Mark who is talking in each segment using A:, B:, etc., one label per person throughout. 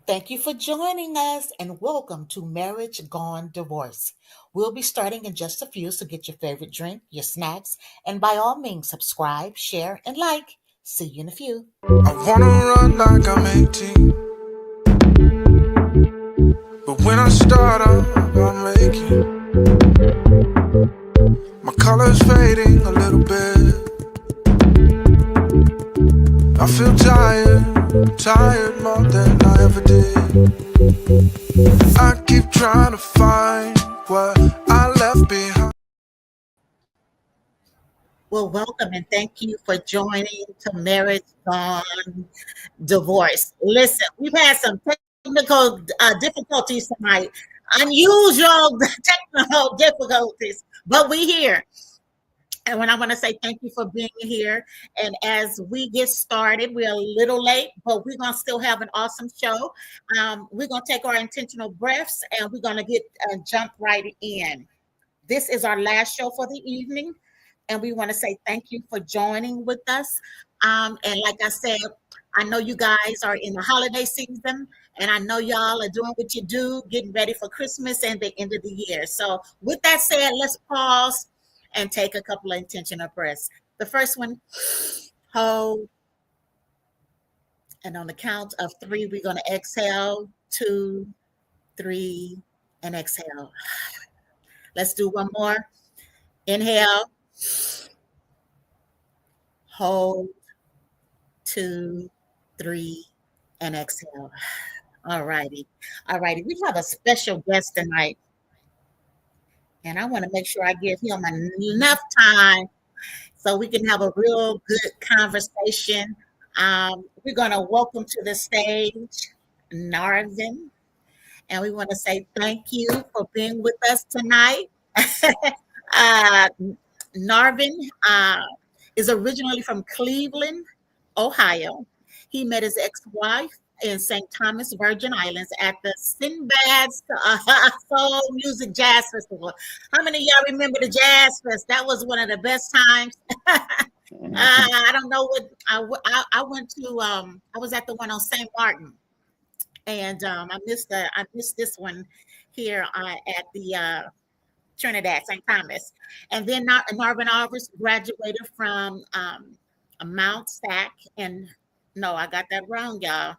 A: Thank you for joining us and welcome to Marriage Gone Divorce. We'll be starting in just a few, so get your favorite drink, your snacks, and by all means, subscribe, share, and like. See you in a few.
B: I wanna run like I'm 18, but when I start up, I'm making my colors fading a little bit. I feel tired more than I ever did. I keep trying to find what I left behind.
A: Well, welcome and thank you for joining to Marriage Gone Divorce. Listen, we've had some technical difficulties tonight, unusual technical difficulties, but we're here. And when I want to say thank you for being here. And as we get started, we're a little late, but we're going to still have an awesome show. We're going to take our intentional breaths and we're going to get jump right in. This is our last show for the evening. And we want to say thank you for joining with us. And like I said, I know you guys are in the holiday season, and I know y'all are doing what you do, getting ready for Christmas and the end of the year. So with that said, let's pause and take a couple of intentional breaths. The first one, hold. And on the count of 3, we're going to exhale. 2, 3, and exhale. Let's do one more. Inhale. Hold. 2, 3, and exhale. All righty. We have a special guest tonight. And I want to make sure I give him enough time so we can have a real good conversation. We're going to welcome to the stage Narvin. And we want to say thank you for being with us tonight. Narvin is originally from Cleveland, Ohio. He met his ex-wife in St. Thomas, Virgin Islands at the Sinbad Soul Music Jazz Festival. How many of y'all remember the Jazz Fest? That was one of the best times. I don't know what I went to. I was at the one on St. Martin, and I missed this one here at the Trinidad St. Thomas. And then Narvin Alvers graduated from Mt Sac, and no, I got that wrong, y'all.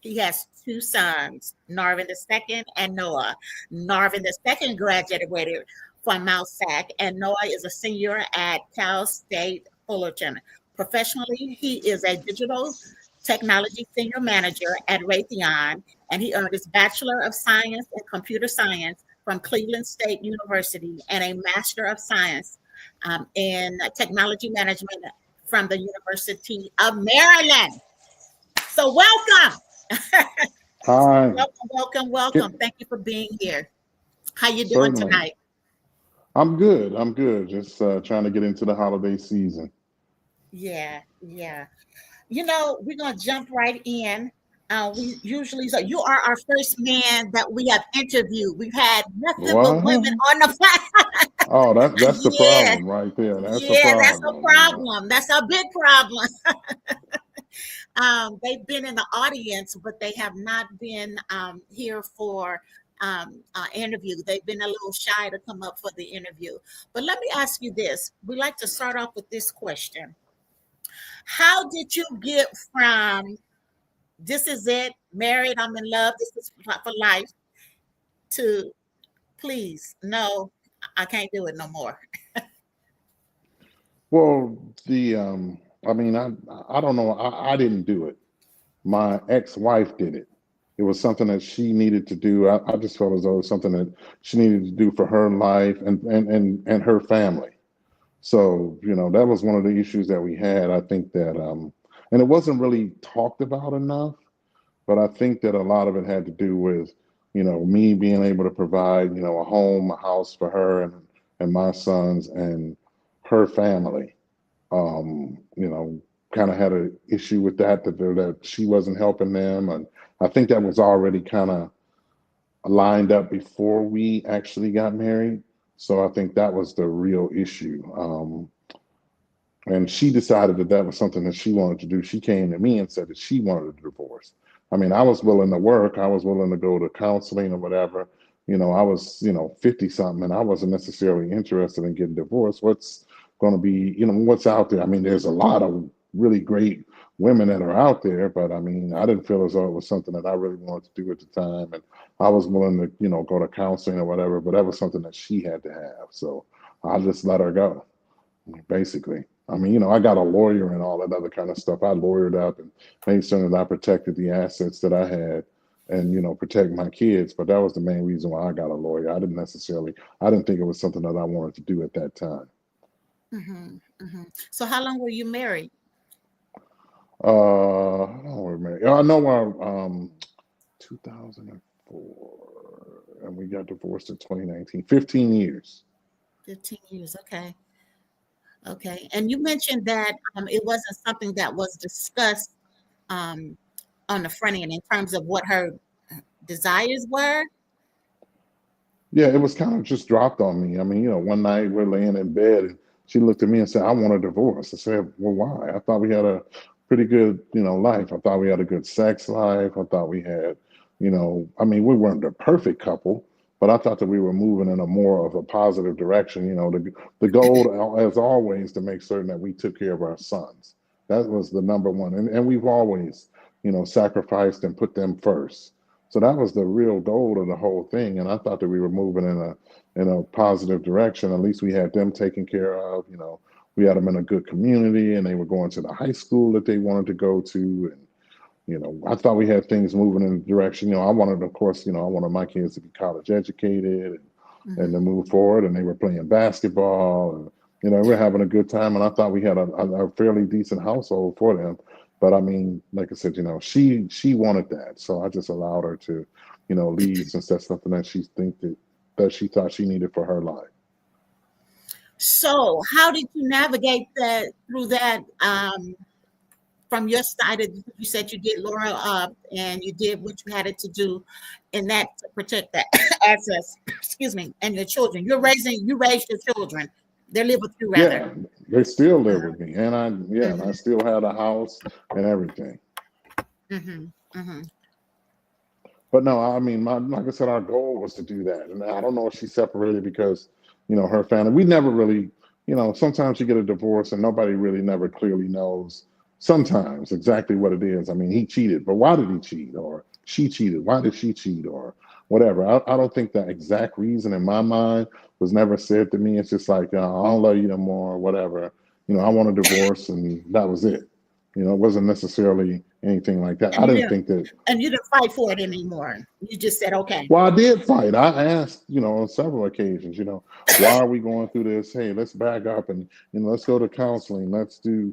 A: He has 2 sons, Narvin II and Noah. Narvin II graduated from Mt Sac, and Noah is a senior at Cal State Fullerton. Professionally, he is a digital technology senior manager at Raytheon, and he earned his Bachelor of Science in Computer Science from Cleveland State University and a Master of Science in Technology Management from the University of Maryland. So welcome.
C: Hi.
A: Welcome. Thank you for being here. How you doing tonight?
C: I'm good. Just trying to get into the holiday season.
A: Yeah. You know, we're going to jump right in. We usually, so you are our first man that we have interviewed. We've had nothing but women on the platform.
C: Oh, that's the problem right there. That's
A: a problem. That's a big problem. They've been in the audience, but they have not been here for interview. They've been a little shy to come up for the interview. But let me ask you this. We like to start off with this question. How did you get from this is it, married, I'm in love, this is for life, to please, no, I can't do it no more?
C: Well, I mean, I don't know. I didn't do it. My ex-wife did it. It was something that she needed to do. I just felt as though it was something that she needed to do for her life and her family. So, that was one of the issues that we had. I think that, and it wasn't really talked about enough, but I think that a lot of it had to do with, me being able to provide, a home, a house for her and my sons and her family. Kind of had an issue with that she wasn't helping them. And I think that was already kind of lined up before we actually got married. So I think that was the real issue. And she decided that was something that she wanted to do. She came to me and said that she wanted a divorce. I mean, I was willing to work. I was willing to go to counseling or whatever. I was, 50 something, and I wasn't necessarily interested in getting divorced. What's going to be, what's out there? I mean, there's a lot of really great women that are out there, but I mean, I didn't feel as though it was something that I really wanted to do at the time. And I was willing to, go to counseling or whatever, but that was something that she had to have. So I just let her go, basically. I mean, I got a lawyer and all that other kind of stuff. I lawyered up and made certain that I protected the assets that I had and, protect my kids. But that was the main reason why I got a lawyer. I didn't think it was something that I wanted to do at that time.
A: Mm-hmm, mm-hmm. So how long were you married?
C: I don't remember. I know 2004, and we got divorced in 2019. 15 years.
A: 15 years. Okay. Okay. And you mentioned that it wasn't something that was discussed um, on the front end in terms of what her desires were.
C: Yeah, it was kind of just dropped on me. I mean, one night we're laying in bed and she looked at me and said, I want a divorce. I said, well, why? I thought we had a pretty good, life. I thought we had a good sex life. I thought we had, I mean, we weren't the perfect couple, but I thought that we were moving in a more of a positive direction. The goal, as always, to make certain that we took care of our sons. That was the number one. And we've always, sacrificed and put them first. So that was the real goal of the whole thing. And I thought that we were moving in a positive direction. At least we had them taken care of. We had them in a good community, and they were going to the high school that they wanted to go to. And I thought we had things moving in the direction. I wanted, of course, I wanted my kids to be college educated and
A: Mm-hmm.
C: to move forward. And they were playing basketball, and we were having a good time. And I thought we had a fairly decent household for them. But I mean, like I said, she wanted that, so I just allowed her to, leave, since that's something that that she thought she needed for her life.
A: So how did you navigate that through that from your side? You said you did Laura up and you did what you had it to do in that to protect that assets, excuse me, and your children. You raised your children. They live with you rather.
C: Yeah, they still live
A: Uh-huh.
C: with me, and I
A: Mm-hmm.
C: still had a house and everything.
A: Mm-hmm. Mm-hmm.
C: But no, I mean, like I said, our goal was to do that. And I don't know if she separated because, her family, we never really, sometimes you get a divorce and nobody really never clearly knows sometimes exactly what it is. I mean, he cheated, but why did he cheat? Or she cheated, why did she cheat? Or whatever. I don't think that exact reason in my mind was never said to me. It's just like, I don't love you no more, or whatever. I want a divorce, and that was it. It wasn't necessarily anything like that.
A: And
C: I
A: you
C: didn't
A: didn't
C: think that.
A: and you didn't fight for it anymore. You just said, okay.
C: Well, I did fight. I asked, on several occasions, why are we going through this? Hey, let's back up and, let's go to counseling. Let's do,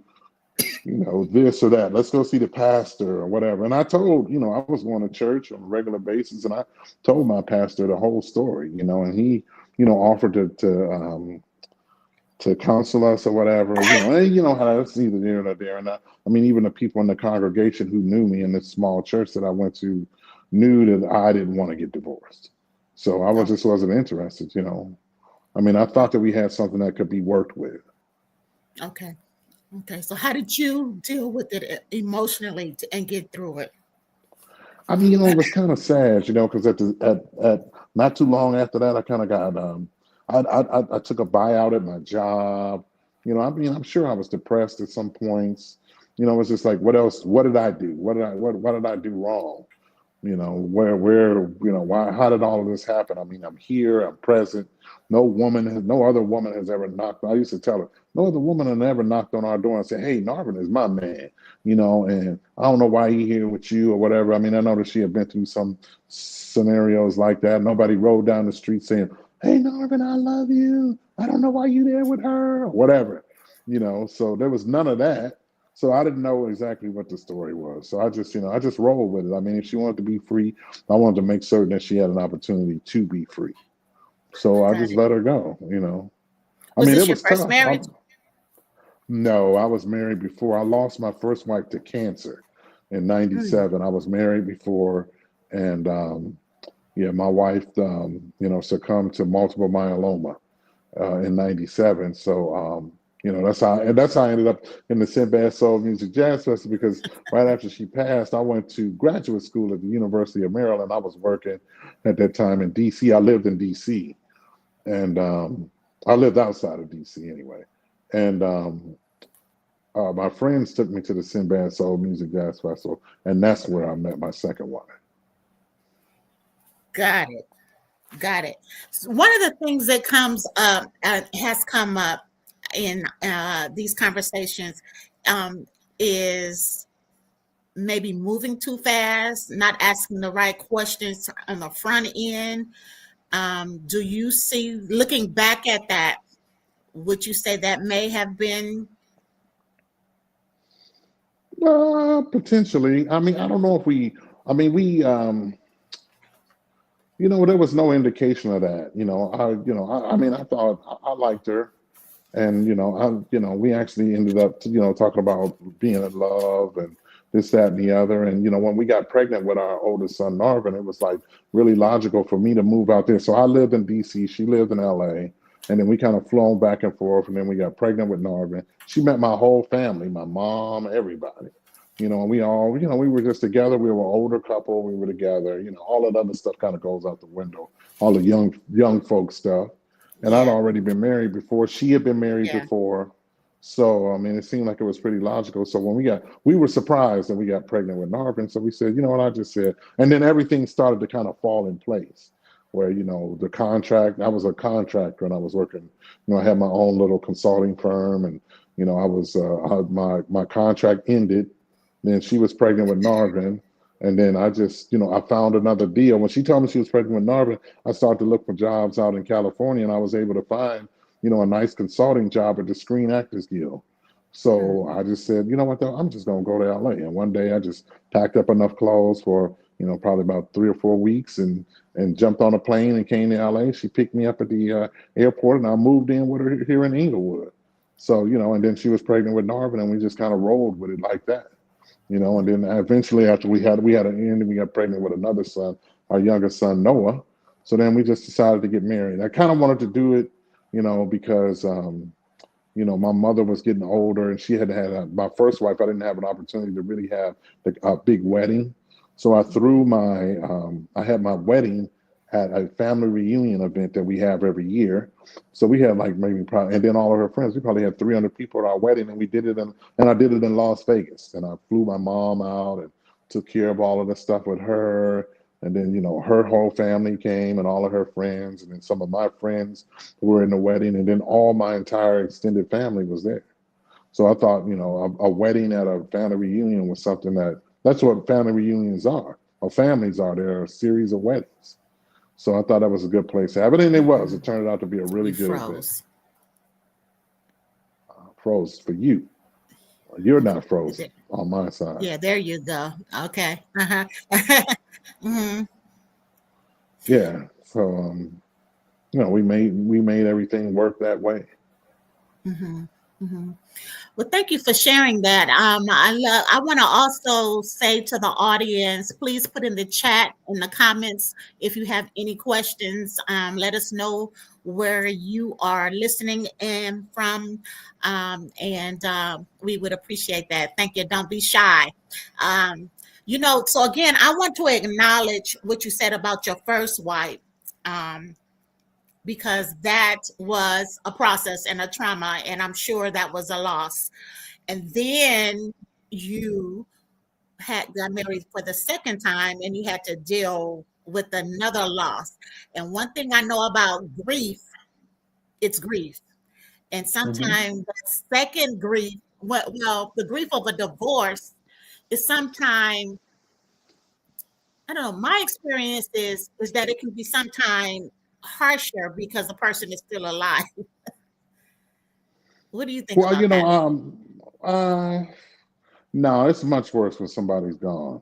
C: this or that. Let's go see the pastor or whatever. And I told, I was going to church on a regular basis, and I told my pastor the whole story, and he, offered to counsel us or whatever, and you know how that's neither there nor there. And I mean, even the people in the congregation who knew me in this small church that I went to knew that I didn't want to get divorced. So I was
A: Oh,
C: just wasn't interested. I mean, I thought that we had something that could be worked with.
A: okay. Okay. So how did you deal with it emotionally and get through it?
C: I mean, it was kind of sad, because at not too long after that, I kind of got I took a buyout at my job. I mean, I'm sure I was depressed at some points. It's just like, what else? What did I do? What did I do wrong? Where, why, how did all of this happen? I mean, I'm here, I'm present. No other woman has ever knocked. I used to tell her, no other woman has ever knocked on our door and said, hey, Narvin is my man, and I don't know why he here with you or whatever. I mean, I know that she had been through some scenarios like that. Nobody rode down the street saying, hey, Narvin, I love you. I don't know why you there with her or whatever, so there was none of that. So I didn't know exactly what the story was. So I just rolled with it. I mean, if she wanted to be free, I wanted to make certain that she had an opportunity to be free. So I
A: Got
C: just
A: it.
C: let her go. I
A: Was
C: mean,
A: this
C: it
A: your
C: was
A: first
C: tough.
A: marriage?
C: No, I was married before. I lost my first wife to cancer in
A: Mm,
C: '97. I was married before, and yeah, my wife, succumbed to multiple myeloma in '97. So That's how I ended up in the Sinbad Soul Music Jazz Festival, because right after she passed, I went to graduate school at the University of Maryland. I was working at that time in DC. I lived in DC, and I lived outside of DC anyway. And my friends took me to the Sinbad Soul Music Jazz Festival, and that's where I met my second wife.
A: Got it. Got it. So one of the things that comes up has come up in these conversations is maybe moving too fast, not asking the right questions on the front end. Do you see, looking back at that, would you say that may have been?
C: Potentially. I mean, I don't know if we. I mean, there was no indication of that. I mean, I thought I liked her, and we actually ended up, talking about being in love and this, that, and the other. And when we got pregnant with our oldest son Narvin, it was like really logical for me to move out there. So I lived in DC, she lived in LA, and then we kind of flown back and forth. And then we got pregnant with Narvin. She met my whole family, my mom, everybody. And we all, we were just together. We were an older couple. We were together. All of that other stuff kind of goes out the window. All the young folk stuff. And I'd
A: Yeah.
C: already been married before. She had been married
A: Yeah.
C: before. So, I mean, it seemed like it was pretty logical. So when we were surprised that we got pregnant with Narvin. So we said, you know what, I just said, and then everything started to kind of fall in place where, the contract, I was a contractor and I was working, I had my own little consulting firm, and, I was, my contract ended. Then she was pregnant with Narvin. And then I just, I found another deal. When she told me she was pregnant with Narvin, I started to look for jobs out in California, and I was able to find, a nice consulting job at the Screen Actors Guild. So I just said, you know what, though, I'm just going to go to LA. And one day I just packed up enough clothes for, probably about 3 or 4 weeks, and jumped on a plane and came to LA. She picked me up at the airport, and I moved in with her here in Inglewood. So, and then she was pregnant with Narvin, and we just kind of rolled with it like that. And then eventually, after we had an end, and we got pregnant with another son, our youngest son Noah. So then we just decided to get married. I kind of wanted to do it, because my mother was getting older, and she had my first wife. I didn't have an opportunity to really have a big wedding, so I I had my wedding at a family reunion event that we have every year. So we had like maybe probably, and then all of her friends, we probably had 300 people at our wedding, and I did it in Las Vegas, and I flew my mom out and took care of all of the stuff with her. And then, her whole family came, and all of her friends, and then some of my friends were in the wedding, and then all my entire extended family was there. So I thought, a wedding at a family reunion was something that's what family reunions are, or families are. They're a series of weddings. So I thought that was a good place to have it, and it was. It turned out to be a really good event. Froze for you. You're not frozen on my side.
A: Yeah, there you go. Okay. Mm-hmm.
C: Yeah. So we made everything work that way.
A: Mm-hmm. Mm-hmm. Well, thank you for sharing that. I want to also say to the audience, please put in the chat, in the comments, if you have any questions. Let us know where you are listening in from, and we would appreciate that. Thank you. Don't be shy. So again, I want to acknowledge what you said about your first wife. Because that was a process and a trauma, and I'm sure that was a loss. And then you got married for the second time, and you had to deal with another loss. And one thing I know about grief, it's grief. And sometimes the second grief, the grief of a divorce is sometimes, I don't know, my experience is that it can be sometimes harsher because the person is still alive. What do you think
C: Well,
A: about that?
C: no, it's much worse when somebody's gone,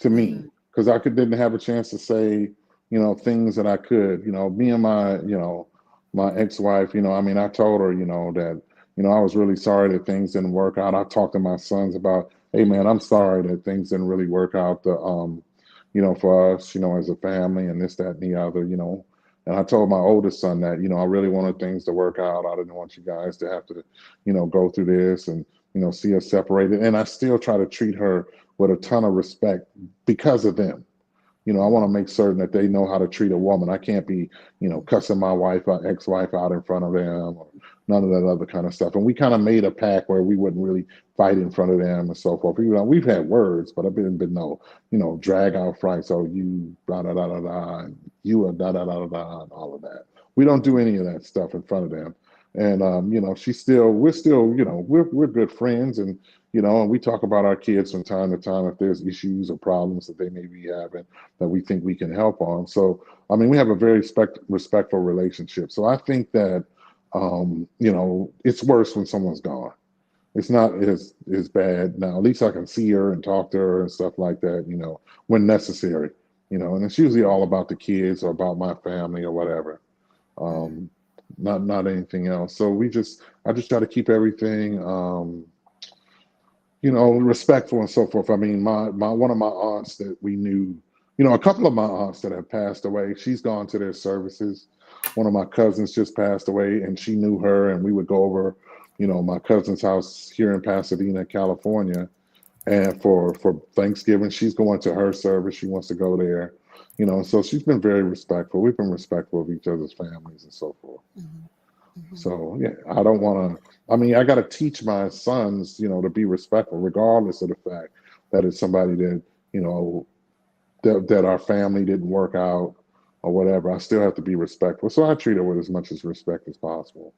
C: to me, because didn't have a chance to say, things that I could. Me and my ex-wife. I told her, that, I was really sorry that things didn't work out. I talked to my sons about, hey man, I'm sorry that things didn't really work out. For us, as a family, and this, that, and the other. And I told my oldest son that, I really wanted things to work out. I didn't want you guys to have to, go through this and, see us separated. And I still try to treat her with a ton of respect because of them. I want to make certain that they know how to treat a woman. I can't be, cussing my ex-wife out in front of them or none of that other kind of stuff. And we kind of made a pact where we wouldn't really fight in front of them and so forth. We've had words, but I've been no, drag out fights. So you da da da da da, and you are da da da da da, and all of that. We don't do any of that stuff in front of them. And we're still, we're good friends, and and we talk about our kids from time to time if there's issues or problems that they may be having that we think we can help on. So, I mean, we have a very respectful relationship. So I think that, it's worse when someone's gone. It's not as bad now. At least I can see her and talk to her and stuff like that, when necessary, and it's usually all about the kids or about my family or whatever. Not anything else. So I just try to keep everything, respectful and so forth. I mean, my one of my aunts that we knew, a couple of my aunts that have passed away, she's gone to their services. One of my cousins just passed away, and she knew her, and we would go over, my cousin's house here in Pasadena, California, and for Thanksgiving, she's going to her service. She wants to go there. So she's been very respectful. We've been respectful of each other's families and so forth. So, yeah, I don't want to, I got to teach my sons, to be respectful, regardless of the fact that it's somebody that, that our family didn't work out or whatever. I still have to be respectful. So I treat her with as much as respect as possible.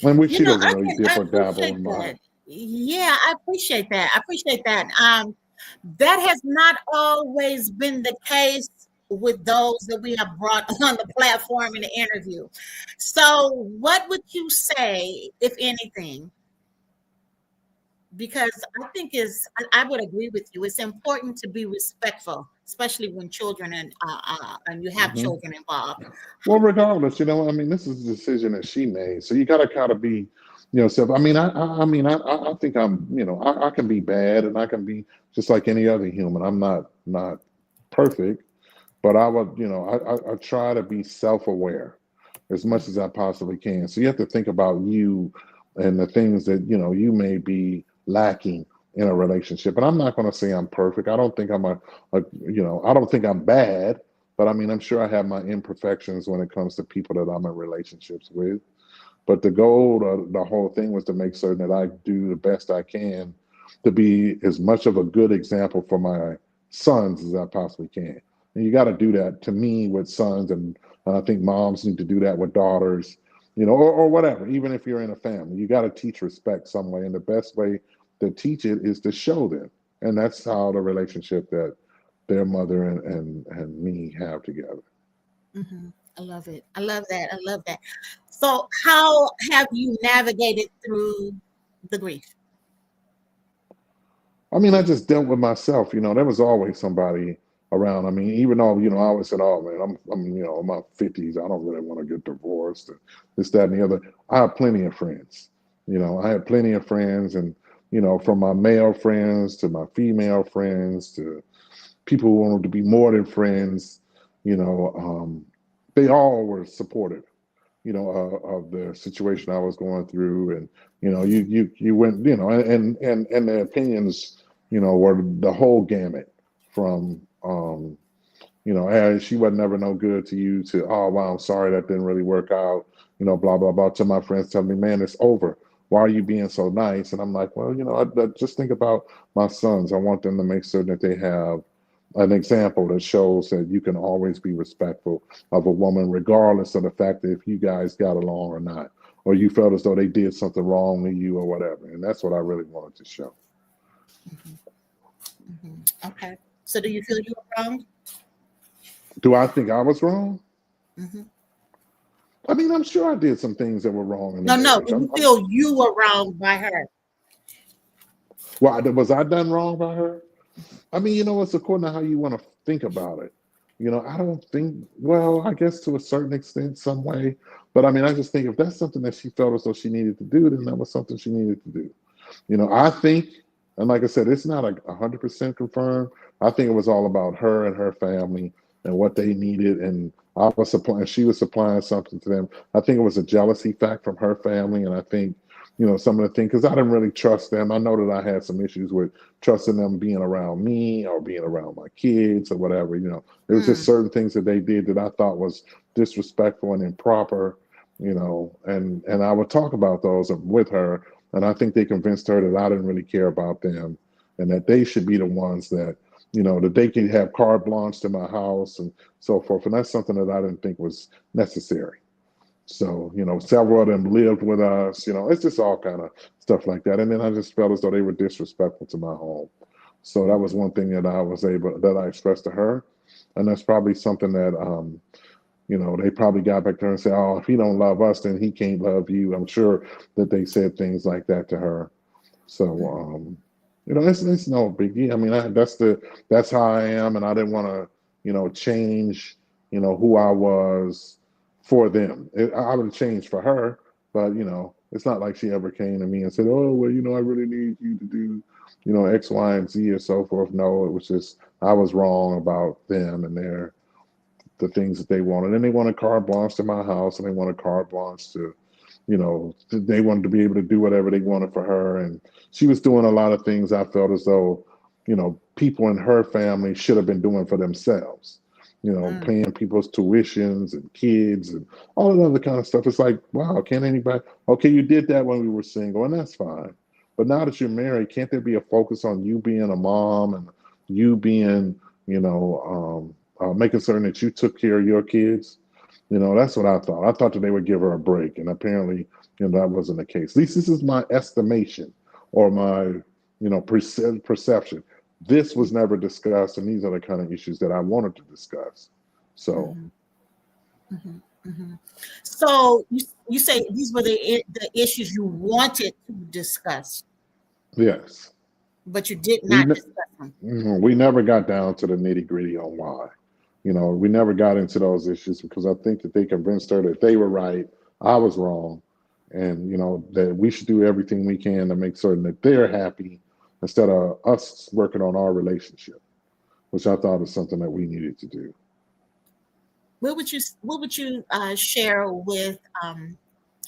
C: And she doesn't really dip or dabble in mine.
A: Yeah, I appreciate that. That has not always been the case with those that we have brought on the platform in the interview. So what would you say, if anything? Because I would agree with you. It's important to be respectful, especially when children and you have children involved.
C: Well, regardless, this is a decision that she made. So you got to kind of be, self. I think I can be bad, and I can be just like any other human. I'm not perfect. But I would, I try to be self-aware as much as I possibly can. So you have to think about you and the things that, you may be lacking in a relationship. And I'm not going to say I'm perfect. I don't think I don't think I'm bad, but I'm sure I have my imperfections when it comes to people that I'm in relationships with. But the goal of the whole thing was to make certain that I do the best I can to be as much of a good example for my sons as I possibly can. And you got to do that, to me, with sons, and I think moms need to do that with daughters, or whatever. Even if you're in a family, you got to teach respect some way, and the best way to teach it is to show them, and that's how the relationship that their mother and me have together.
A: I love it. I love that. So, how have you navigated through the grief?
C: I just dealt with myself. There was always somebody around. Even though, I always said, oh man, I'm in my 50s, I don't really want to get divorced and this, that, and the other. I have plenty of friends. I had plenty of friends, and from my male friends to my female friends to people who wanted to be more than friends, they all were supportive, of the situation I was going through. And you went, and their opinions, were the whole gamut from hey, she was never no good to you, to, oh wow, I'm sorry that didn't really work out, blah blah blah, to my friends telling me, man, it's over, why are you being so nice? And I'm like, well, I just think about my sons. I want them to make certain that they have an example that shows that you can always be respectful of a woman, regardless of the fact that if you guys got along or not, or you felt as though they did something wrong to you or whatever. And that's what I really wanted to show.
A: Okay. So do you feel you were wrong?
C: Do I think I was wrong? I'm sure I did some things that were wrong.
A: No. Do you feel you were wrong by her?
C: Well, was I done wrong by her? It's according to how you want to think about it. I don't think, well, I guess to a certain extent, some way. But I just think if that's something that she felt as though she needed to do, then that was something she needed to do. I think, and like I said, it's not 100% confirmed. I think it was all about her and her family and what they needed, and I was supplying, she was supplying something to them. I think it was a jealousy fact from her family, and I think, some of the things, because I didn't really trust them. I know that I had some issues with trusting them being around me or being around my kids or whatever. There was just
A: Mm,
C: certain things that they did that I thought was disrespectful and improper. And I would talk about those with her, and I think they convinced her that I didn't really care about them, and that they should be the ones that, that they could have carte blanche to my house and so forth. And that's something that I didn't think was necessary. So, several of them lived with us. It's just all kind of stuff like that. And then I just felt as though they were disrespectful to my home. So that was
A: mhm,
C: one thing that I expressed to her. And that's probably something that, they probably got back there and said, oh, if he don't love us, then he can't love you. I'm sure that they said things like that to her. So,
A: mhm,
C: it's no biggie. I mean, that's how I am, and I didn't want to, change, who I was for them. I would have changed for her, but it's not like she ever came to me and said, "Oh, well, I really need you to do, X, Y, and Z or so forth." No, it was just I was wrong about them and the things that they wanted, and they wanted carte blanche to my house, and they wanted carte blanche to they wanted to be able to do whatever they wanted for her. And she was doing a lot of things I felt as though, people in her family should have been doing for themselves,
A: mm.
C: paying people's tuitions and kids and all of that other kind of stuff. It's like, wow, can't anybody, okay, you did that when we were single, and that's fine. But now that you're married, can't there be a focus on you being a mom and you being, making certain that you took care of your kids? That's what I thought. I thought that they would give her a break, and apparently, that wasn't the case. At least this is my estimation or my, perception. This was never discussed, and these are the kind of issues that I wanted to discuss. So,
A: Mhm, mhm, mhm. So you say these were the issues you wanted to discuss,
C: yes,
A: but you did
C: we
A: not
C: ne-
A: discuss them.
C: we never got down to the nitty gritty on why. We never got into those issues because I think that they convinced her that they were right, I was wrong, and that we should do everything we can to make certain that they're happy instead of us working on our relationship, which I thought is something that we needed to do.
A: What would you share with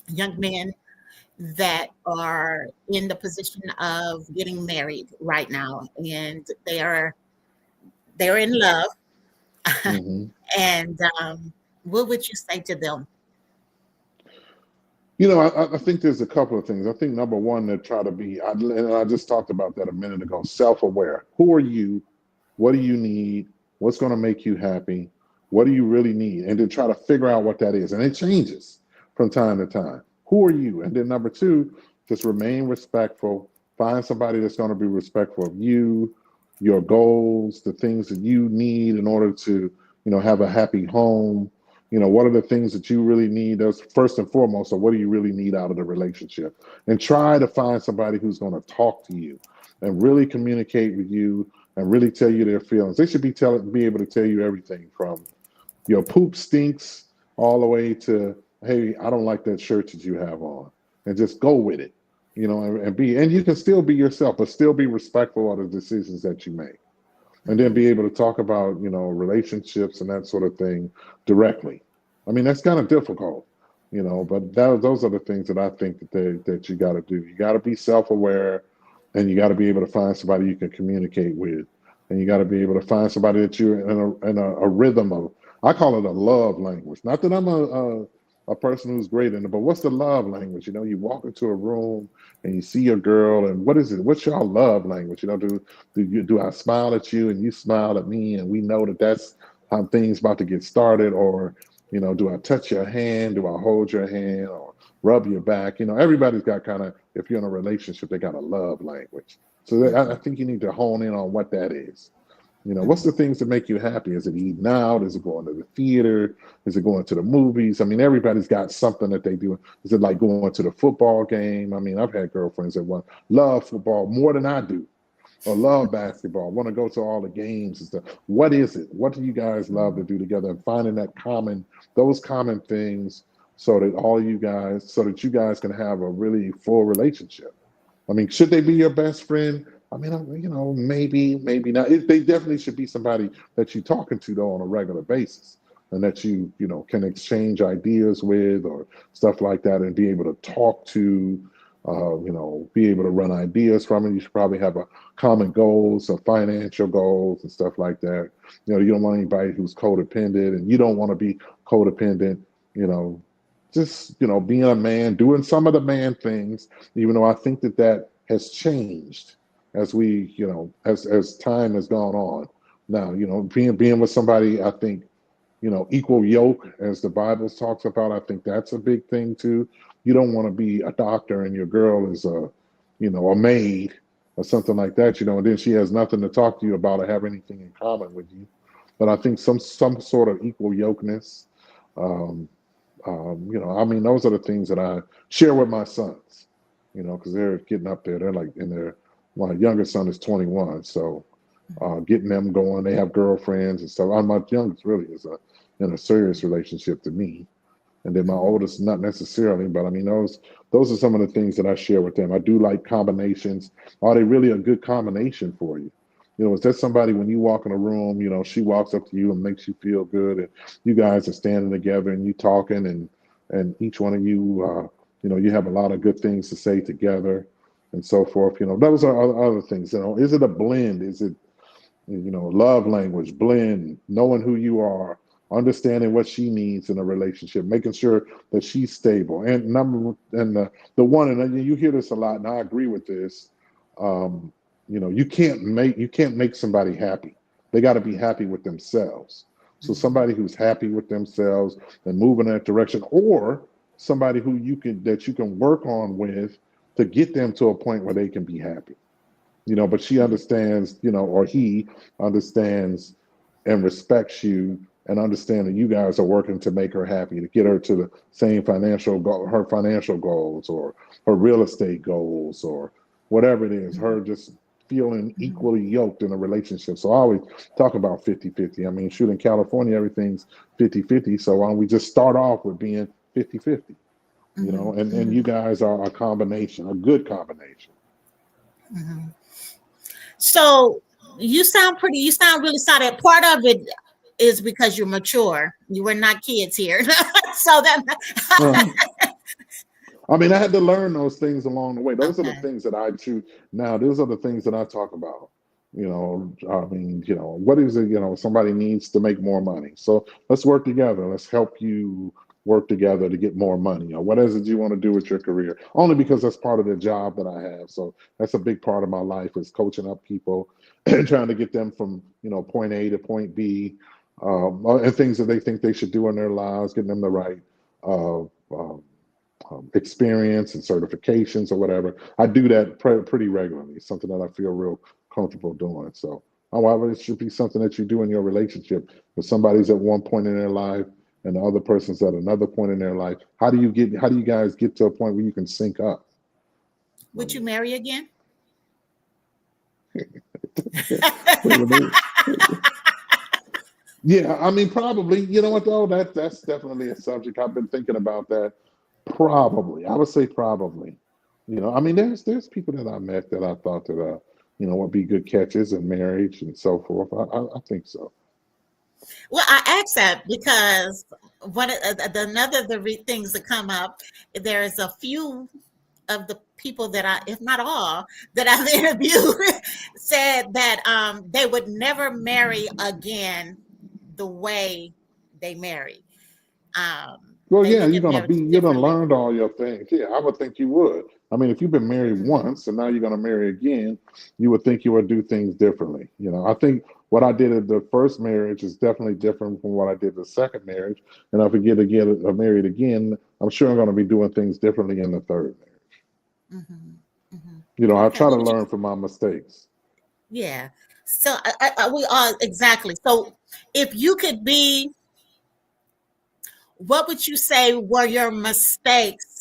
A: young men that are in the position of getting married right now, and they're in love,
C: hmm
A: and what would you say to them?
C: I think there's a couple of things. I think number one, to try to be, and I just talked about that a minute ago, self-aware. Who are you? What do you need? What's going to make you happy? What do you really need? And to try to figure out what that is. And it changes from time to time. Who are you? And then number two, just remain respectful. Find somebody that's going to be respectful of you, your goals, the things that you need in order to, have a happy home. What are the things that you really need? Those first and foremost, or what do you really need out of the relationship? And try to find somebody who's going to talk to you and really communicate with you and really tell you their feelings. They should be able to tell you everything from your poop stinks all the way to, hey, I don't like that shirt that you have on, and just go with it, and you can still be yourself, but still be respectful of the decisions that you make, and then
A: Mhm,
C: be able to talk about relationships and that sort of thing directly. I mean, that's kind of difficult, but those are the things that I think that you got to do. You got to be self-aware, and you got to be able to find somebody you can communicate with, and you got to be able to find somebody that you're in a rhythm of. I call it a love language. Not that I'm a person who's great in it, but what's the love language? You walk into a room and you see a girl, and what is it? What's your love language? Do I smile at you and you smile at me, and we know that that's how things about to get started? Or do I touch your hand? Do I hold your hand or rub your back? Everybody's got kind of, if you're in a relationship, they got a love language. So I
A: mhm,
C: think you need to hone in on what that is. What's
A: mhm,
C: the things that make you happy? Is it eating out? Is it going to the theater? Is it going to the movies? I mean, everybody's got something that they do. Is it like going to the football game? I mean, I've had girlfriends that love football more than I do, or love basketball, want to go to all the games and stuff. What is it? What do you guys love to
A: mhm,
C: do together? And finding those common things, so that you guys can have a really full relationship. I mean, should they be your best friend? I mean, maybe, maybe not. They definitely should be somebody that you're talking to though on a regular basis. and that you know, can exchange ideas with or stuff like that, and be able to talk to, you know, be able to run ideas from it. You should probably have a common goals, some financial goals and stuff like that. You know, you don't want anybody who's codependent, and you don't want to be codependent. You know, just, you know, being a man, doing some of the man things, even though I think that that has changed as we, you know, as time has gone on. Now, you know, being with somebody, I think, you know, equal yoke, as the Bible talks about, I think that's a big thing too. You don't want to be a doctor and your girl is a, you know, a maid or something like that, you know, and then she has nothing to talk to you about or have anything in common with you. But I think some sort of equal yokeness, um, you know, I mean, those are the things that I share with my sons, you know, because they're getting up there. They're like in their, my youngest son is 21, so getting them going. They have girlfriends and stuff. My youngest really is in a serious relationship to me, and then my oldest not necessarily. But I mean, those are some of the things that I share with them. I do like combinations. Are they really a good combination for you? You know, is that somebody when you walk in a room, you know, she walks up to you and makes you feel good, and you guys are standing together and you talking, and each one of you, you know, you have a lot of good things to say together, and so forth. You know, those are other things. You know, is it a blend? Is it, you know, love language, blend, knowing who you are, understanding what she needs in a relationship, making sure that she's stable. And the one, and you hear this a lot, and I agree with this. Um, you know, you can't make somebody happy. They got to be happy with themselves. So somebody who's happy with themselves and moving in that direction, or somebody who you can work on with to get them to a point where they can be happy. You know, but she understands, you know, or he understands and respects you, and understand that you guys are working to make her happy, to get her to the same her financial goals, or her real estate goals, or whatever it is, her just feeling equally yoked in a relationship. So I always talk about 50-50. I mean, shoot, in California, everything's 50-50. So why don't we just start off with being 50-50, you know, and you guys are a combination, a good combination.
A: So you sound really solid. Part of it is because you're mature. You were not kids here. So that
C: Well, I mean, I had to learn those things along the way. Those are the
A: okay.
C: things that I choose. Now, those are the things that I talk about. You know, I mean, you know, what is it? You know, somebody needs to make more money. So let's work together. Let's help you work together to get more money. Or what is it you want to do with your career? Only because that's part of the job that I have. So that's a big part of my life, is coaching up people and trying to get them from, you know, point A to point B, and things that they think they should do in their lives, getting them the right uh, um, experience and certifications or whatever. I do that pretty regularly. It's something that I feel real comfortable doing. So, however, it should be something that you do in your relationship. If somebody's at one point in their life and the other person's at another point in their life, how do you guys get to a point where you can sync up?
A: Would you marry again?
C: Yeah, I mean, probably. You know what though? That's definitely a subject. I've been thinking about that. Probably, I would say probably. You know, I mean, there's people that I met that I thought that you know, would be good catches in marriage and so forth. I think so.
A: Well, I asked that because another of the things that come up, there's a few of the people that if not all, that I've interviewed said that they would never marry again the way they married.
C: Well,
A: They
C: yeah,
A: look at marriage
C: you're gonna
A: differently.
C: learn all your things. Yeah, I would think you would. I mean, if you've been married
A: Mhm.
C: once and now you're gonna marry again, you would think you would do things differently. You know, I think what I did at the first marriage is definitely different from what I did the second marriage. And if I get again married again, I'm sure I'm gonna be doing things differently in the third marriage.
A: Mhm. Mhm.
C: You know, I
A: Okay.
C: try to
A: What would you?
C: learn from my mistakes.
A: Yeah. So we are exactly. So if you could be, what would you say were your mistakes?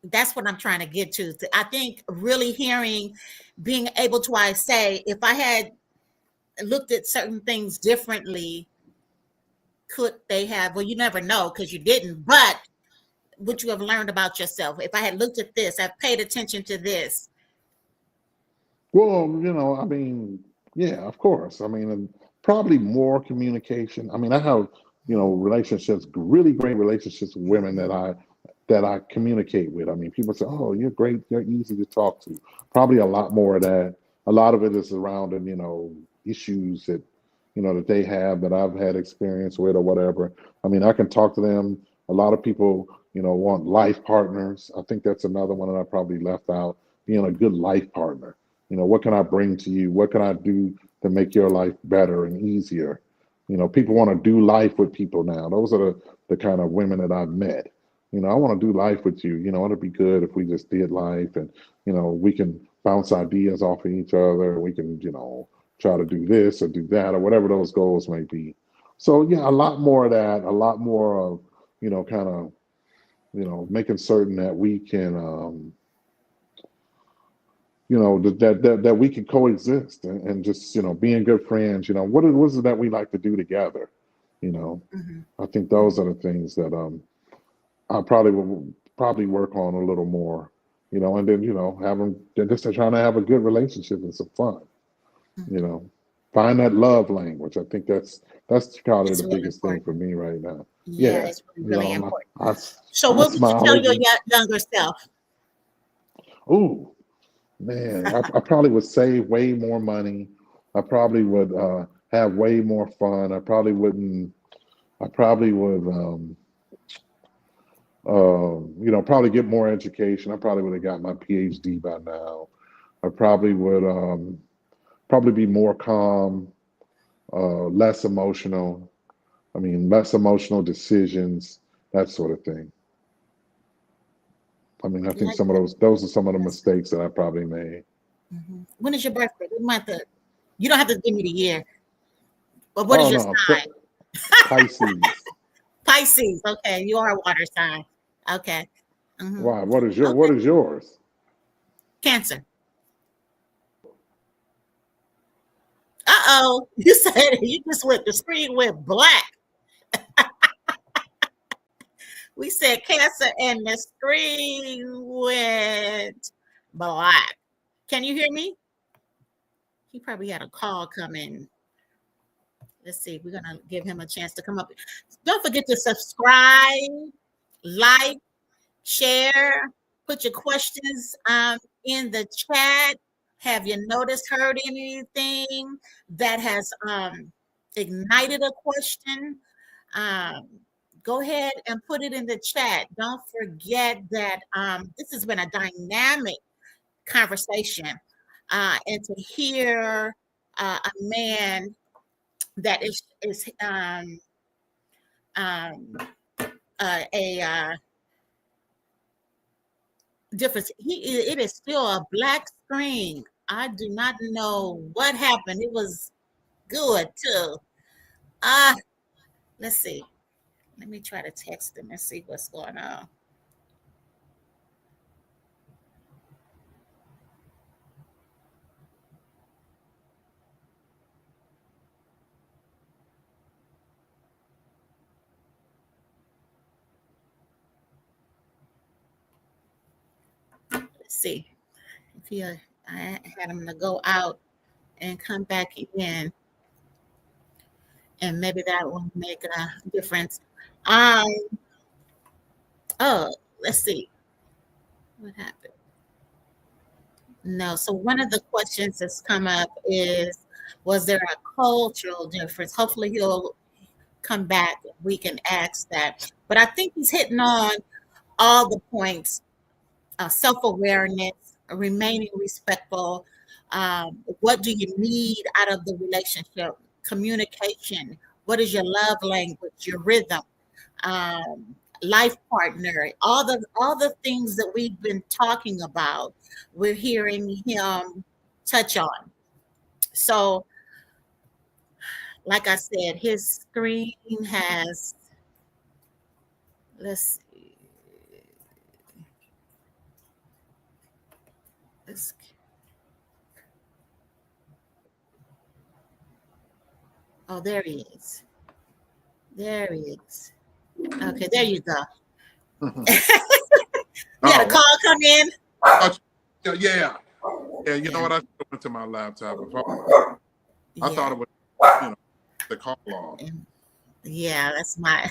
A: That's what I'm trying to get to. I think really hearing, being able to, I say, if I had looked at certain things differently, could they have? Well, you never know because you didn't. But would you have learned about yourself? If I had looked at this, I've paid attention to this.
C: Well, you know, I mean, yeah, of course. I mean, and probably more communication. I mean, I have, relationships, really great relationships with women that I communicate with. I mean, people say, "Oh, you're great. You're easy to talk to." Probably a lot more of that. A lot of it is surrounding, issues that, that they have that I've had experience with or whatever. I mean, I can talk to them. A lot of people, want life partners. I think that's another one that I probably left out. Being a good life partner. What can I bring to you? What can I do to make your life better and easier? People want to do life with people now. Those are the kind of women that I've met. I want to do life with you. It'd be good if we just did life and, we can bounce ideas off of each other. We can, try to do this or do that or whatever those goals may be. So, yeah, a lot more of that, a lot more of, kind of, making certain that we can, that we can coexist and just, being good friends. What is it that we like to do together? I think those are the things that I probably will work on a little more, and then, just trying to have a good relationship and some fun, find that love language. I think that's probably
A: It's
C: the
A: really
C: biggest thing
A: important.
C: for me right now.
A: Yeah,
C: Yeah.
A: it's really important. So
C: I
A: what would you
C: smile
A: tell
C: at
A: your
C: you.
A: younger self?
C: Ooh, man, I probably would save way more money. I probably would have way more fun. I probably would, probably get more education. I probably would have got my PhD by now. I probably would probably be more calm, less emotional. I mean, less emotional decisions, that sort of thing. I mean, I think
A: Like
C: some of
A: that.
C: those are some of the
A: That's good.
C: mistakes that I probably made.
A: When is your birthday? We might have to, you don't have to give me the year, but what is
C: Oh
A: your
C: no,
A: sign?
C: Pisces.
A: Pisces. Okay, you are a water sign. Okay. hmm
C: Why? What
A: Okay.
C: is yours?
A: Cancer. Uh-oh. You said you just went, the screen went black. We said cancer and the screen went black. Can you hear me? He probably had a call coming. Let's see. We're gonna give him a chance to come up. Don't forget to subscribe, like, share, put your questions in the chat. Have you noticed, heard anything that has ignited a question? Um, Go ahead and put it in the chat. Don't forget that this has been a dynamic conversation. And to hear a man that is um, a difference. It is still a black screen. I do not know what happened. It was good too. Uh let's see. Let me try to text him and see what's going on. Let's see if he. I had him to go out and come back in, and maybe that will make a difference. Um. Oh, let's see what happened. No. So one of the questions that's come up is, was there a cultural difference? Hopefully he'll come back. We can ask that. But I think he's hitting on all the points: self-awareness, remaining respectful. What do you need out of the relationship? Communication. What is your love language? Your rhythm? Um, Life partner. All the things that we've been talking about. We're hearing him touch on. So, like I said, his screen has. Let's see. Let's, oh, there he is. There he is. Okay, there you go. You had a
D: Oh,
A: call come in.
D: yeah. Yeah, you know
A: Yeah,
D: what? I went to my laptop. I
A: yeah.
D: thought it was, you know, the call off.
A: Yeah, that's my.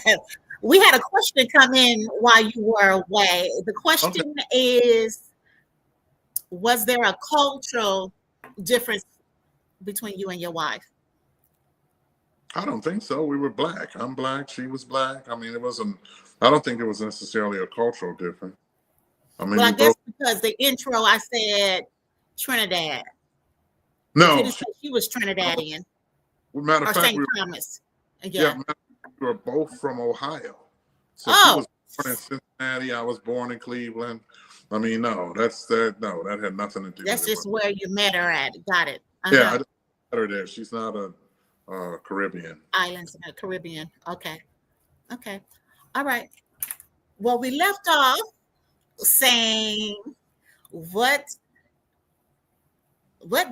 A: We had a question come in while you were away. The
D: Okay.
A: question is, was there a cultural difference between you and your wife?
D: I don't think so. We were black. I'm black. She was black. I mean, it wasn't. I don't think it was necessarily a cultural difference. I mean,
A: Well, I
D: we
A: guess
D: both.
A: because the intro I said Trinidad. You
D: No,
A: didn't say she was Trinidadian
D: matter
A: or
D: of fact,
A: St.
D: we
A: Thomas.
D: yeah,
A: Yeah.
D: we were both from Ohio. So she
A: Oh,
D: was born in Cincinnati. I was born in Cleveland. I mean, no, that's that. No, that had nothing to do
A: that's
D: with it.
A: just where you met her at. Got it.
D: Yeah, I didn't met her there. She's not a Caribbean.
A: Islands in the Caribbean. Okay. Okay. All right. Well, we left off saying what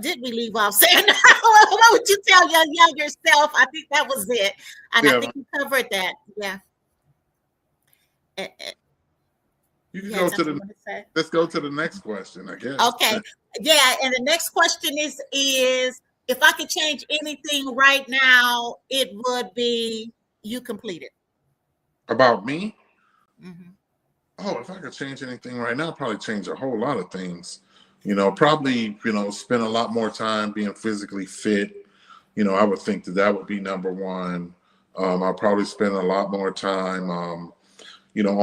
A: did we leave off saying? What would you tell your younger self? I think that was it. And I
D: Yeah,
A: think you covered that. Yeah.
D: you can
A: You
D: go
A: had
D: to
A: something
D: the.
A: you want to say?
D: Let's go to the next question, I guess.
A: Okay. Yeah. And the next question is if I could change anything right now, it would be you completed.
D: About me?
A: Mm-hmm.
D: Oh, if I could change anything right now, I'd probably change a whole lot of things. You know, probably, spend a lot more time being physically fit. I would think that would be number one. I'll probably spend a lot more time, on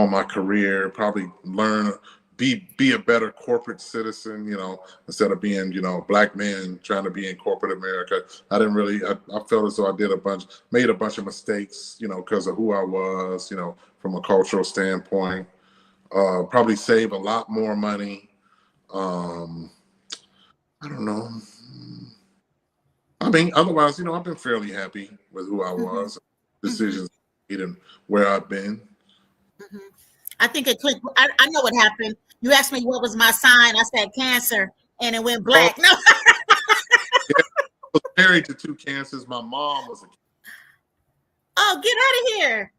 D: my career, probably learn, be a better corporate citizen, instead of being, black man trying to be in corporate America. I didn't really, I felt as though I made a bunch of mistakes, because of who I was, from a cultural standpoint. Probably save a lot more money. I don't know. I mean, otherwise, I've been fairly happy with who I was, decisions made, and where I've been.
A: Mm-hmm. I think it clicked. I know what happened. You asked me what was my sign. I said Cancer, and it went black. No.
D: Yeah, I was married to 2 cancers. My mom was a.
A: Oh, get out of here!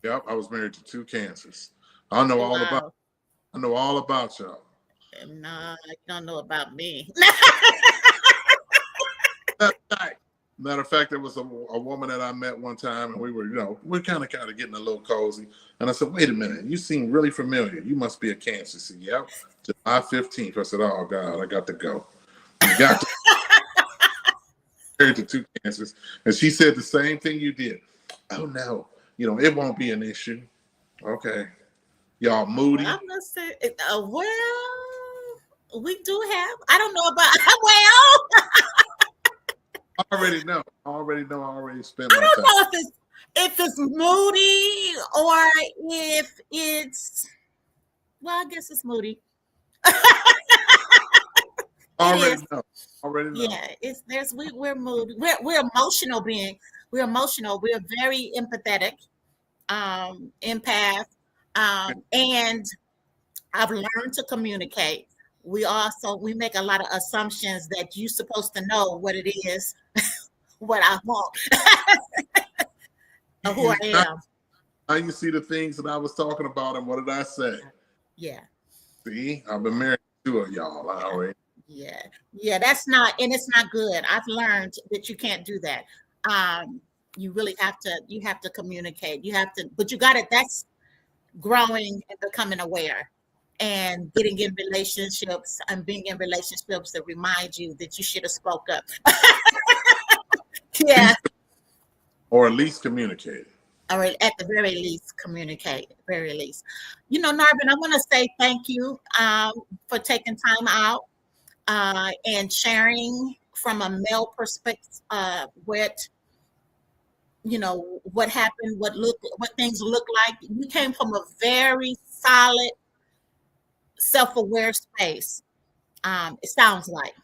D: Yep, I was married to 2 cancers. I know all about. I know all about y'all.
A: No, you don't know about me.
D: Matter of fact, there was a woman that I met one time, and we were, we're kind of getting a little cozy. And I said, "Wait a minute, you seem really familiar. You must be a Cancer." She said, "Yep, July 15th." I said, "Oh God, I got to go." You got to married to 2 cancers, and she said the same thing you did. Oh no, it won't be an issue. Okay, y'all moody.
A: I'm gonna say, well, we do have. I don't know about well.
D: I already know. I already spent my time.
A: I don't know if it's moody or if it's. Well, I guess it's moody.
D: Already know.
A: Yeah, we're moody. We're emotional being. We're emotional. We're very empathetic, empath, and I've learned to communicate. We make a lot of assumptions that you're supposed to know what it is, what I want, or who I am.
D: Now you see the things that I was talking about, and what did I say?
A: Yeah.
D: See, I've been married to 2 of y'all already.
A: Yeah, that's not, and it's not good. I've learned that you can't do that. You really have to communicate. But you got it. That's growing and becoming aware and getting in relationships and being in relationships that remind you that you should have spoke up. Yeah.
D: Or at least communicate.
A: Or at the very least, communicate. Very least. Narvin, I want to say thank you for taking time out and sharing from a male perspective what happened, what things look like. You came from a very solid, self-aware space. It sounds like.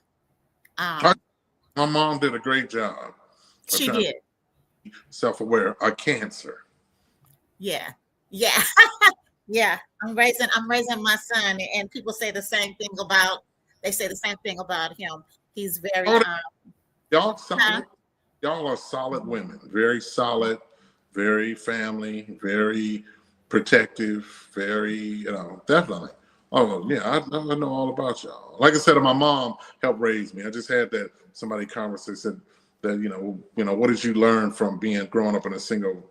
D: My mom did a great job.
A: She did.
D: Self-aware, a Cancer.
A: Yeah. Yeah. I'm raising my son, and people say the same thing about him. He's very
D: y'all solid. Y'all are solid women, very solid, very family, very protective, very, definitely. Oh yeah, I know all about y'all. Like I said, my mom helped raise me. I just had that somebody said, that, what did you learn from growing up in a single,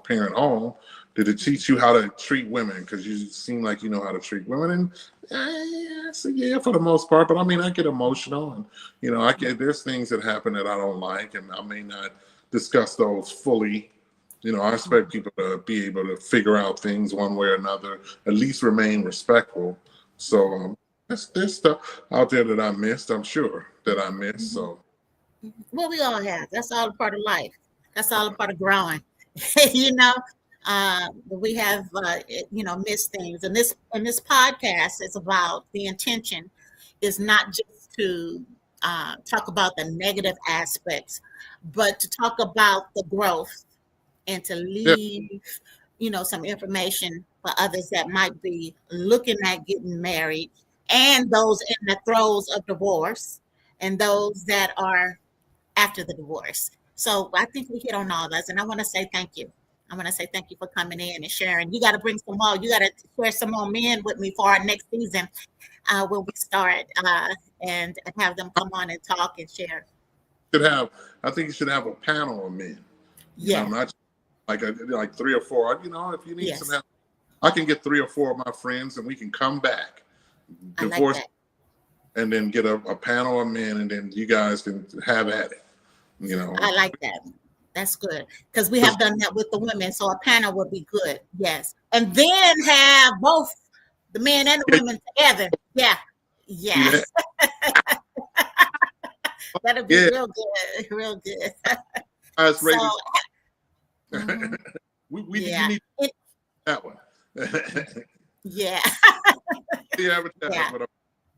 D: parent home? Did it teach you how to treat women? Because you seem like you know how to treat women. And I say, yeah, for the most part. But I mean, I get emotional, and there's things that happen that I don't like, and I may not discuss those fully. I expect people to be able to figure out things one way or another, at least remain respectful. So there's stuff out there that I missed. I'm sure that I missed. So.
A: Well, we all have. That's all a part of life. That's all a part of growing. We have missed things, and this podcast is about the intention is not just to talk about the negative aspects, but to talk about the growth and to leave some information for others that might be looking at getting married, and those in the throes of divorce, and those that are after the divorce. So I think we hit on all those, and I want to say thank you. I want to say thank you for coming in and sharing. You got to bring some more. You got to share some more men with me for our next season when we start, and have them come on and talk and share.
D: I think you should have a panel of men.
A: Yeah,
D: not like 3 or 4. If you need
A: Yes.
D: some help, I can get 3 or 4 of my friends, and we can come back, divorce, and then get a panel of men, and then you guys can have at it.
A: I like that. That's good, because we have done that with the women. So a panel would be good. Yes, and then have both the men and the women together. Yeah. Yes. That'll be real good. Real good.
D: So,
A: Mhm.
D: we
A: Yeah.
D: need that one.
A: Yeah.
D: But a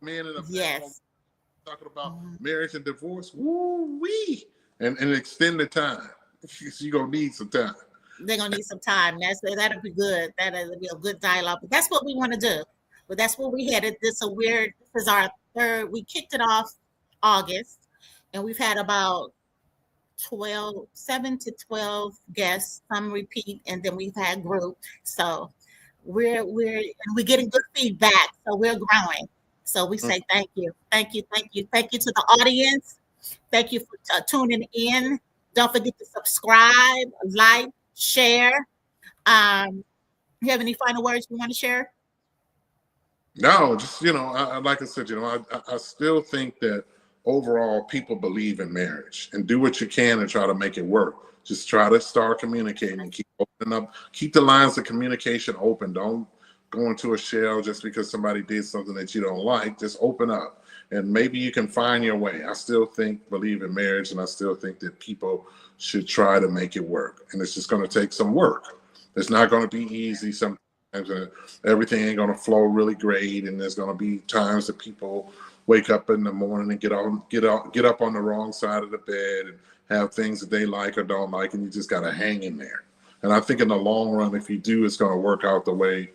D: man and a
A: Yes.
D: talking about marriage and divorce, woo-wee, and extend the time. You're going to need some time.
A: They're gonna need some time. That'll be good. That'll be a good dialogue. But that's what we want to do. But that's where we headed. This is our third. We kicked it off August, and we've had about 7 to 12 guests. Some repeat, and then we've had group. So we're getting good feedback. So we're growing. So we say thank you to the audience. Thank you for tuning in. Don't forget to subscribe, like, share. You have any final words you want to share?
D: No, just, like I said, I still think that overall people believe in marriage, and do what you can and try to make it work. Just try to start communicating, keep opening up, keep the lines of communication open. Don't go into a shell just because somebody did something that you don't like. Just open up, and maybe you can find your way. I still believe in marriage, and I still think that people should try to make it work. And it's just going to take some work. It's not going to be easy sometimes. Everything ain't going to flow really great, and there's going to be times that people wake up in the morning and get up on the wrong side of the bed and have things that they like or don't like, and you just got to hang in there. And I think in the long run, if you do, it's going to work out the way,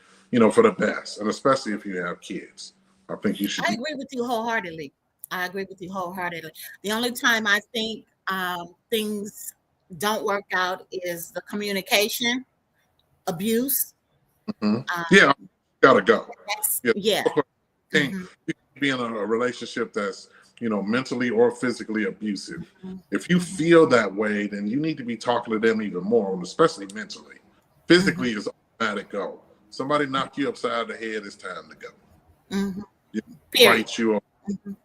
D: for the best, and especially if you have kids. I think you should.
A: I agree with you wholeheartedly. The only time I think things don't work out is the communication, abuse.
D: Yeah, gotta go.
A: Yeah.
D: You can be in a relationship that's mentally or physically abusive. If you feel that way, then you need to be talking to them even more, especially mentally. Physically is automatic go. Somebody knock you upside the head, it's time to go. Fight you,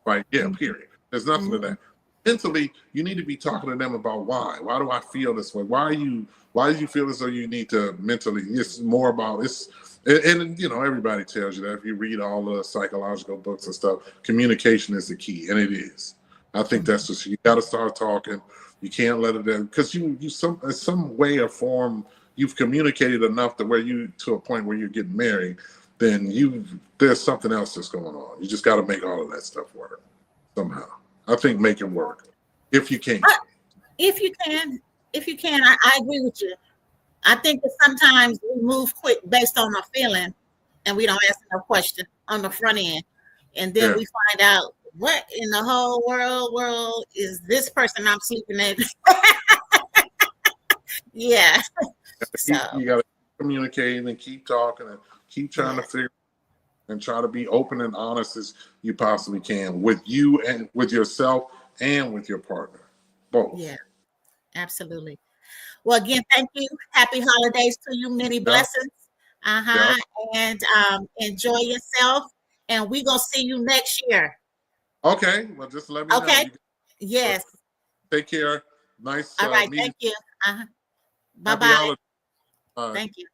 D: fight. Yeah, period. There's nothing to that. Mentally, you need to be talking to them about why. Why do I feel this way? Why do you feel as though you need to mentally? It's more about it's. And everybody tells you that if you read all the psychological books and stuff, communication is the key, and it is. I think that's just, you got to start talking. You can't let it in, because some way or form you've communicated enough to a point where you're getting married, then there's something else that's going on. You just got to make all of that stuff work somehow. I think make it work if you can.
A: If you can, I agree with you. I think that sometimes we move quick based on our feeling, and we don't ask no question on the front end, and then we find out what in the whole world is this person I'm sleeping with. Yeah.
D: You got to communicate and keep talking and keep trying to figure and try to be open and honest as you possibly can with you and with yourself and with your partner. both.
A: Yeah, absolutely. Well, again, thank you. Happy holidays to you. Many
D: Yeah,
A: blessings.
D: yeah.
A: And enjoy yourself. And we gonna see you next year.
D: Okay, well, just let me know.
A: Okay?
D: You
A: Yes.
D: take care. Nice
A: All right.
D: meeting.
A: Thank you. Bye
D: Happy
A: bye.
D: holidays. Bye.
A: Thank you.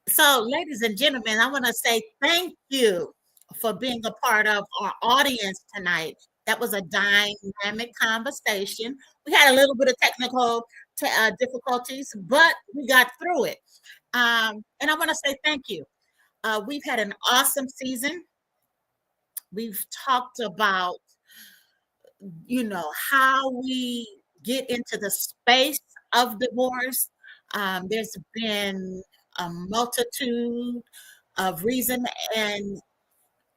A: So, ladies and gentlemen, I want to say thank you for being a part of our audience tonight. That was a dynamic conversation. We had a little bit of technical difficulties, but we got through it. And I want to say thank you. We've had an awesome season. We've talked about, how we get into the space of divorce. There's been a multitude of reason and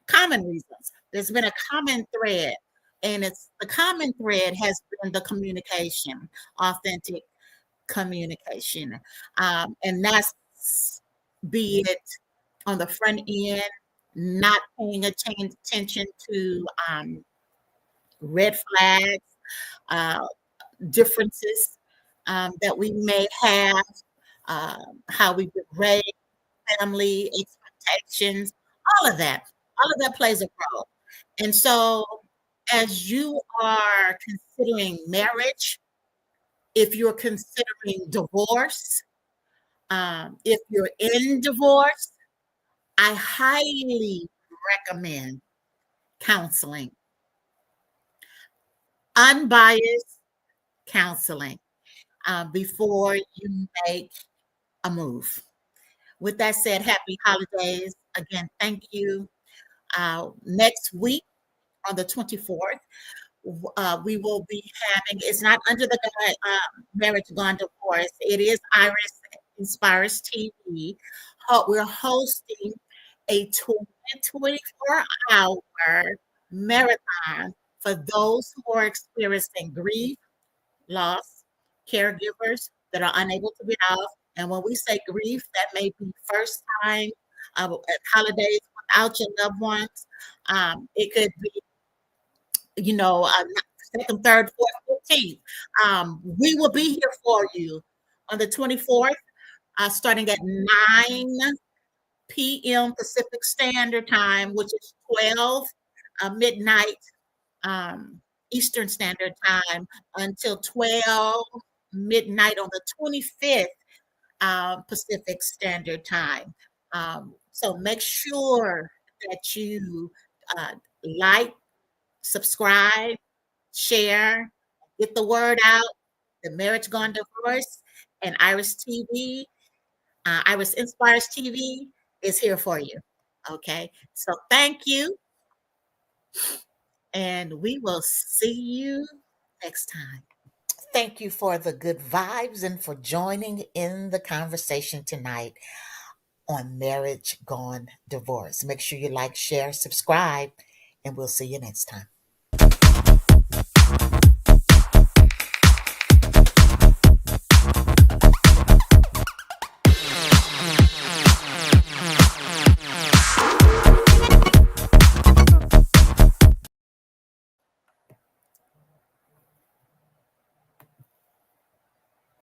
A: common reasons. There's been a common thread, and it's the common thread has been the communication, authentic communication, and that's be it on the front end, not paying attention to red flags, uh, differences that we may have, how we get raised, family expectations, all of that. All of that plays a role. And so, as you are considering marriage, if you're considering divorce, if you're in divorce, I highly recommend counseling, unbiased counseling before you make a move. With that said, happy holidays. Again, thank you. Next week on the 24th, we will be having, it's not under the Marriage Gone Divorce, it is Iris Inspires TV. We're hosting a 24-hour marathon for those who are experiencing grief, loss, caregivers that are unable to get off. And when we say grief, that may be first time at holidays without your loved ones. It could be, second, third, fourth, 15th. We will be here for you on the 24th, starting at 9 p.m. Pacific Standard Time, which is 12 midnight Eastern Standard Time, until 12 midnight on the 25th Pacific Standard Time. So make sure that you like, subscribe, share, get the word out. The Marriage Gone Divorce and Iris TV, Iris Inspires TV is here for you. Okay, so thank you, and we will see you next time. Thank you for the good vibes and for joining in the conversation tonight on Marriage Gone Divorce. Make sure you like, share, subscribe, and we'll see you next time.